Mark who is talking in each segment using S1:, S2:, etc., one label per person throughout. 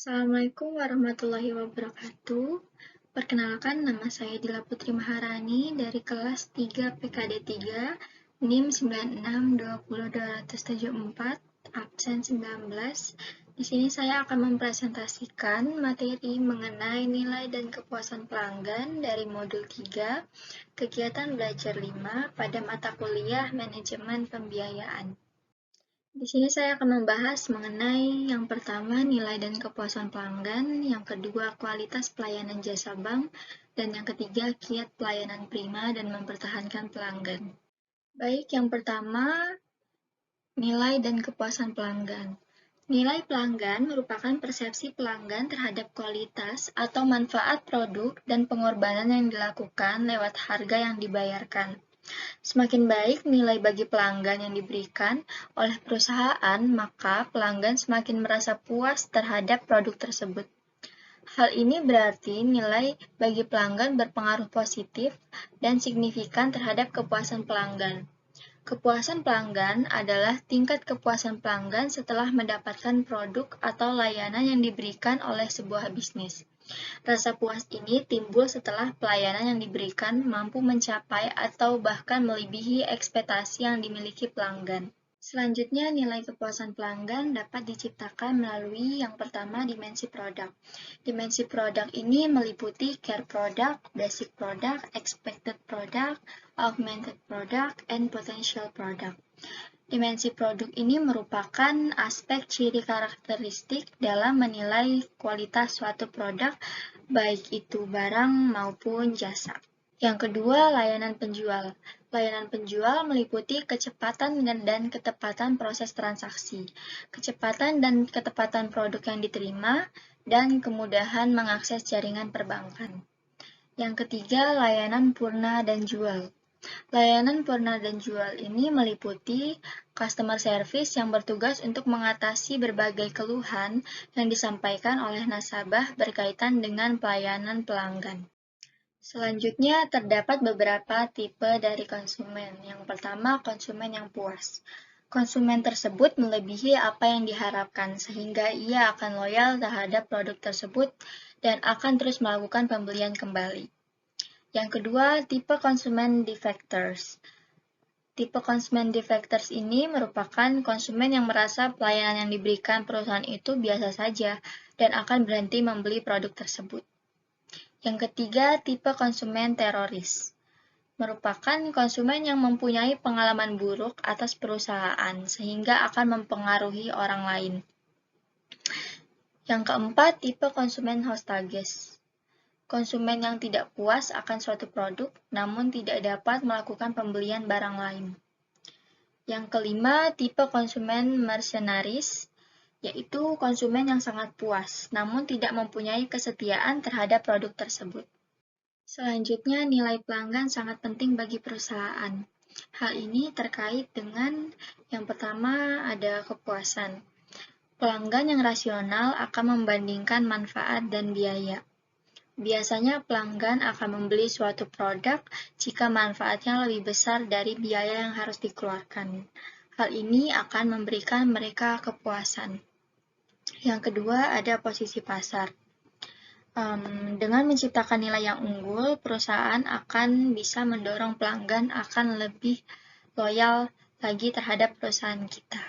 S1: Assalamualaikum warahmatullahi wabarakatuh. Perkenalkan, nama saya Dila Putri Maharani dari kelas 3 PKD 3, NIM 96200274, absen 19. Di sini saya akan mempresentasikan materi mengenai nilai dan kepuasan pelanggan dari modul 3, kegiatan belajar 5 pada mata kuliah manajemen pembiayaan. Di sini saya akan membahas mengenai yang pertama nilai dan kepuasan pelanggan, yang kedua kualitas pelayanan jasa bank, dan yang ketiga kiat pelayanan prima dan mempertahankan pelanggan. Baik, yang pertama nilai dan kepuasan pelanggan. Nilai pelanggan merupakan persepsi pelanggan terhadap kualitas atau manfaat produk dan pengorbanan yang dilakukan lewat harga yang dibayarkan. Semakin baik nilai bagi pelanggan yang diberikan oleh perusahaan, maka pelanggan semakin merasa puas terhadap produk tersebut. Hal ini berarti nilai bagi pelanggan berpengaruh positif dan signifikan terhadap kepuasan pelanggan. Kepuasan pelanggan adalah tingkat kepuasan pelanggan setelah mendapatkan produk atau layanan yang diberikan oleh sebuah bisnis. Rasa puas ini timbul setelah pelayanan yang diberikan mampu mencapai atau bahkan melebihi ekspektasi yang dimiliki pelanggan. Selanjutnya, nilai kepuasan pelanggan dapat diciptakan melalui yang pertama dimensi produk. Dimensi produk ini meliputi care product, basic product, expected product, augmented product, and potential product. Dimensi produk ini merupakan aspek ciri karakteristik dalam menilai kualitas suatu produk, baik itu barang maupun jasa. Yang kedua, layanan penjual. Layanan penjual meliputi kecepatan dan ketepatan proses transaksi, kecepatan dan ketepatan produk yang diterima, dan kemudahan mengakses jaringan perbankan. Yang ketiga, layanan purna dan jual. Layanan purna dan jual ini meliputi customer service yang bertugas untuk mengatasi berbagai keluhan yang disampaikan oleh nasabah berkaitan dengan pelayanan pelanggan. Selanjutnya, terdapat beberapa tipe dari konsumen. Yang pertama, konsumen yang puas. Konsumen tersebut melebihi apa yang diharapkan, sehingga ia akan loyal terhadap produk tersebut dan akan terus melakukan pembelian kembali. Yang kedua, tipe konsumen defectors. Tipe konsumen defectors ini merupakan konsumen yang merasa pelayanan yang diberikan perusahaan itu biasa saja dan akan berhenti membeli produk tersebut. Yang ketiga, tipe konsumen teroris. Merupakan konsumen yang mempunyai pengalaman buruk atas perusahaan sehingga akan mempengaruhi orang lain. Yang keempat, tipe konsumen hostages. Konsumen yang tidak puas akan suatu produk, namun tidak dapat melakukan pembelian barang lain. Yang kelima, tipe konsumen mercenaries, yaitu konsumen yang sangat puas, namun tidak mempunyai kesetiaan terhadap produk tersebut. Selanjutnya, nilai pelanggan sangat penting bagi perusahaan. Hal ini terkait dengan yang pertama ada kepuasan. Pelanggan yang rasional akan membandingkan manfaat dan biaya. Biasanya pelanggan akan membeli suatu produk jika manfaatnya lebih besar dari biaya yang harus dikeluarkan. Hal ini akan memberikan mereka kepuasan. Yang kedua, ada posisi pasar. Dengan menciptakan nilai yang unggul, perusahaan akan bisa mendorong pelanggan akan lebih loyal lagi terhadap perusahaan kita.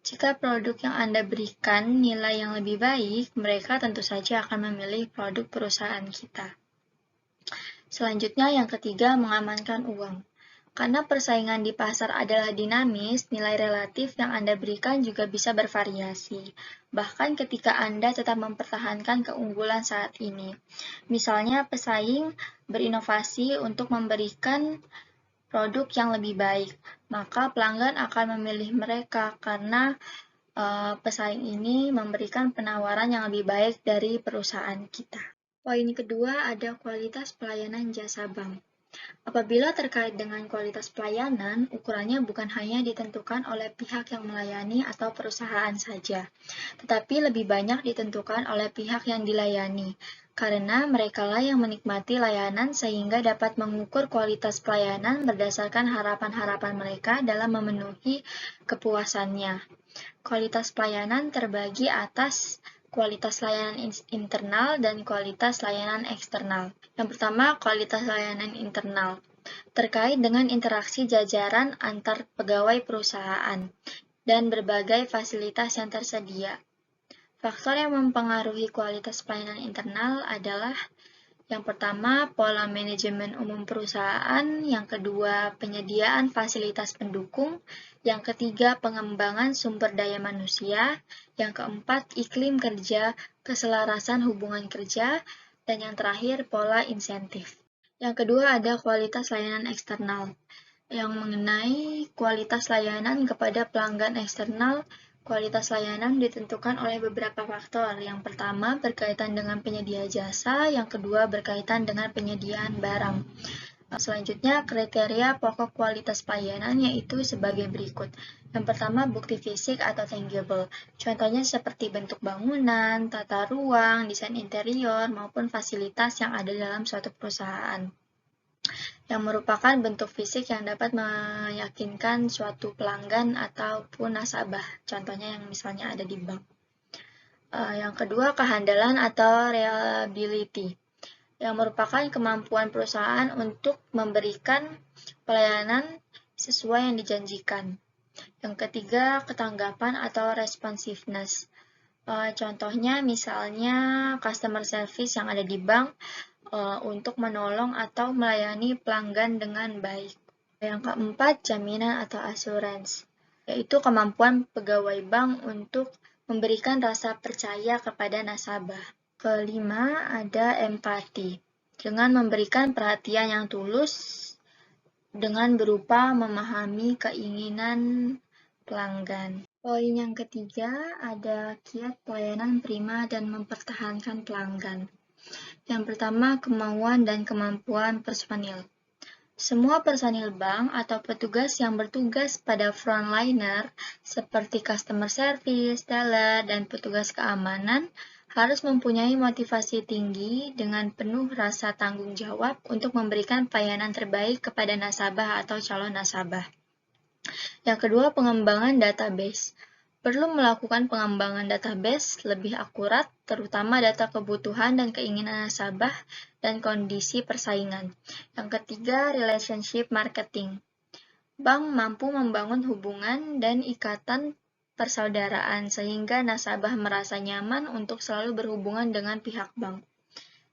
S1: Jika produk yang Anda berikan nilai yang lebih baik, mereka tentu saja akan memilih produk perusahaan kita. Selanjutnya, yang ketiga, mengamankan uang. Karena persaingan di pasar adalah dinamis, nilai relatif yang Anda berikan juga bisa bervariasi, bahkan ketika Anda tetap mempertahankan keunggulan saat ini. Misalnya, pesaing berinovasi untuk memberikan produk yang lebih baik, maka pelanggan akan memilih mereka karena pesaing ini memberikan penawaran yang lebih baik dari perusahaan kita. Poin kedua ada kualitas pelayanan jasa bank. Apabila terkait dengan kualitas pelayanan, ukurannya bukan hanya ditentukan oleh pihak yang melayani atau perusahaan saja, tetapi lebih banyak ditentukan oleh pihak yang dilayani, karena merekalah yang menikmati layanan sehingga dapat mengukur kualitas pelayanan berdasarkan harapan-harapan mereka dalam memenuhi kepuasannya. Kualitas pelayanan terbagi atas kualitas layanan internal dan kualitas layanan eksternal. Yang pertama, kualitas layanan internal. Terkait dengan interaksi jajaran antar pegawai perusahaan dan berbagai fasilitas yang tersedia. Faktor yang mempengaruhi kualitas pelayanan internal adalah yang pertama, pola manajemen umum perusahaan, yang kedua, penyediaan fasilitas pendukung, yang ketiga, pengembangan sumber daya manusia, yang keempat, iklim kerja, keselarasan hubungan kerja, dan yang terakhir, pola insentif. Yang kedua ada kualitas layanan eksternal, yang mengenai kualitas layanan kepada pelanggan eksternal. Kualitas layanan ditentukan oleh beberapa faktor. Yang pertama berkaitan dengan penyedia jasa, yang kedua berkaitan dengan penyediaan barang. Selanjutnya, kriteria pokok kualitas pelayanan yaitu sebagai berikut. Yang pertama, bukti fisik atau tangible. Contohnya seperti bentuk bangunan, tata ruang, desain interior, maupun fasilitas yang ada dalam suatu perusahaan, yang merupakan bentuk fisik yang dapat meyakinkan suatu pelanggan ataupun nasabah, contohnya yang misalnya ada di bank. Yang kedua, kehandalan atau reliability, yang merupakan kemampuan perusahaan untuk memberikan pelayanan sesuai yang dijanjikan. Yang ketiga, ketanggapan atau responsiveness. Contohnya misalnya customer service yang ada di bank untuk menolong atau melayani pelanggan dengan baik. Yang keempat, jaminan atau assurance, yaitu kemampuan pegawai bank untuk memberikan rasa percaya kepada nasabah. Kelima, ada empati, dengan memberikan perhatian yang tulus dengan berupa memahami keinginan pelanggan. Poin yang ketiga, ada kiat pelayanan prima dan mempertahankan pelanggan. Yang pertama, kemauan dan kemampuan personil. Semua personil bank atau petugas yang bertugas pada frontliner seperti customer service, teller, dan petugas keamanan harus mempunyai motivasi tinggi dengan penuh rasa tanggung jawab untuk memberikan pelayanan terbaik kepada nasabah atau calon nasabah. Yang kedua, pengembangan database. Perlu melakukan pengembangan database lebih akurat, terutama data kebutuhan dan keinginan nasabah dan kondisi persaingan. Yang ketiga, relationship marketing. Bank mampu membangun hubungan dan ikatan persaudaraan sehingga nasabah merasa nyaman untuk selalu berhubungan dengan pihak bank.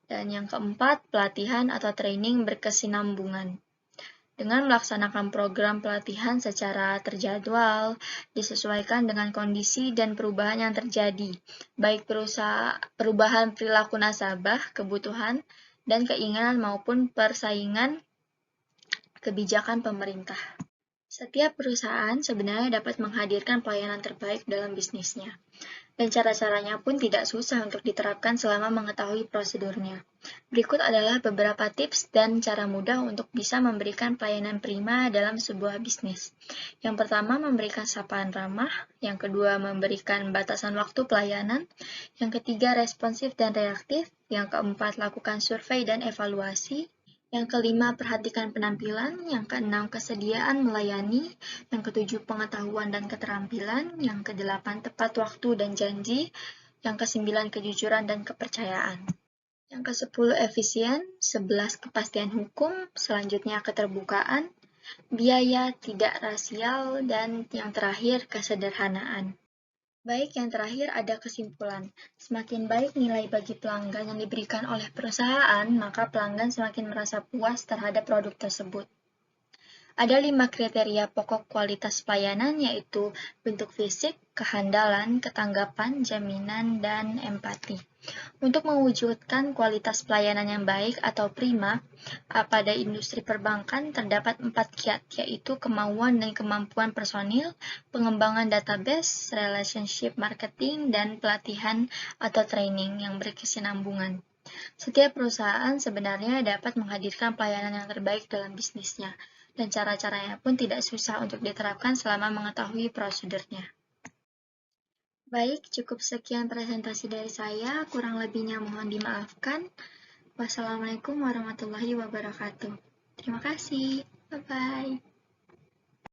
S1: Dan yang keempat, pelatihan atau training berkesinambungan. Dengan melaksanakan program pelatihan secara terjadwal, disesuaikan dengan kondisi dan perubahan yang terjadi, baik perubahan perilaku nasabah, kebutuhan, dan keinginan maupun persaingan kebijakan pemerintah. Setiap perusahaan sebenarnya dapat menghadirkan pelayanan terbaik dalam bisnisnya, dan cara-caranya pun tidak susah untuk diterapkan selama mengetahui prosedurnya. Berikut adalah beberapa tips dan cara mudah untuk bisa memberikan pelayanan prima dalam sebuah bisnis. Yang pertama, memberikan sapaan ramah. Yang kedua, memberikan batasan waktu pelayanan. Yang ketiga, responsif dan reaktif. Yang keempat, lakukan survei dan evaluasi. Yang kelima, perhatikan penampilan. Yang keenam, kesediaan melayani. Yang ketujuh, pengetahuan dan keterampilan. Yang kedelapan, tepat waktu dan janji. Yang kesembilan, kejujuran dan kepercayaan. Yang kesepuluh, efisien. 11, kepastian hukum. Selanjutnya, keterbukaan. Biaya tidak rasial. Dan yang terakhir, kesederhanaan. Baik, yang terakhir ada kesimpulan. Semakin baik nilai bagi pelanggan yang diberikan oleh perusahaan, maka pelanggan semakin merasa puas terhadap produk tersebut. Ada 5 kriteria pokok kualitas pelayanan, yaitu bentuk fisik, kehandalan, ketanggapan, jaminan, dan empati. Untuk mewujudkan kualitas pelayanan yang baik atau prima, pada industri perbankan terdapat 4 kiat, yaitu kemauan dan kemampuan personil, pengembangan database, relationship marketing, dan pelatihan atau training yang berkesinambungan. Setiap perusahaan sebenarnya dapat menghadirkan pelayanan yang terbaik dalam bisnisnya, dan cara-caranya pun tidak susah untuk diterapkan selama mengetahui prosedurnya. Baik, cukup sekian presentasi dari saya, kurang lebihnya mohon dimaafkan. Wassalamualaikum warahmatullahi wabarakatuh. Terima kasih. Bye-bye.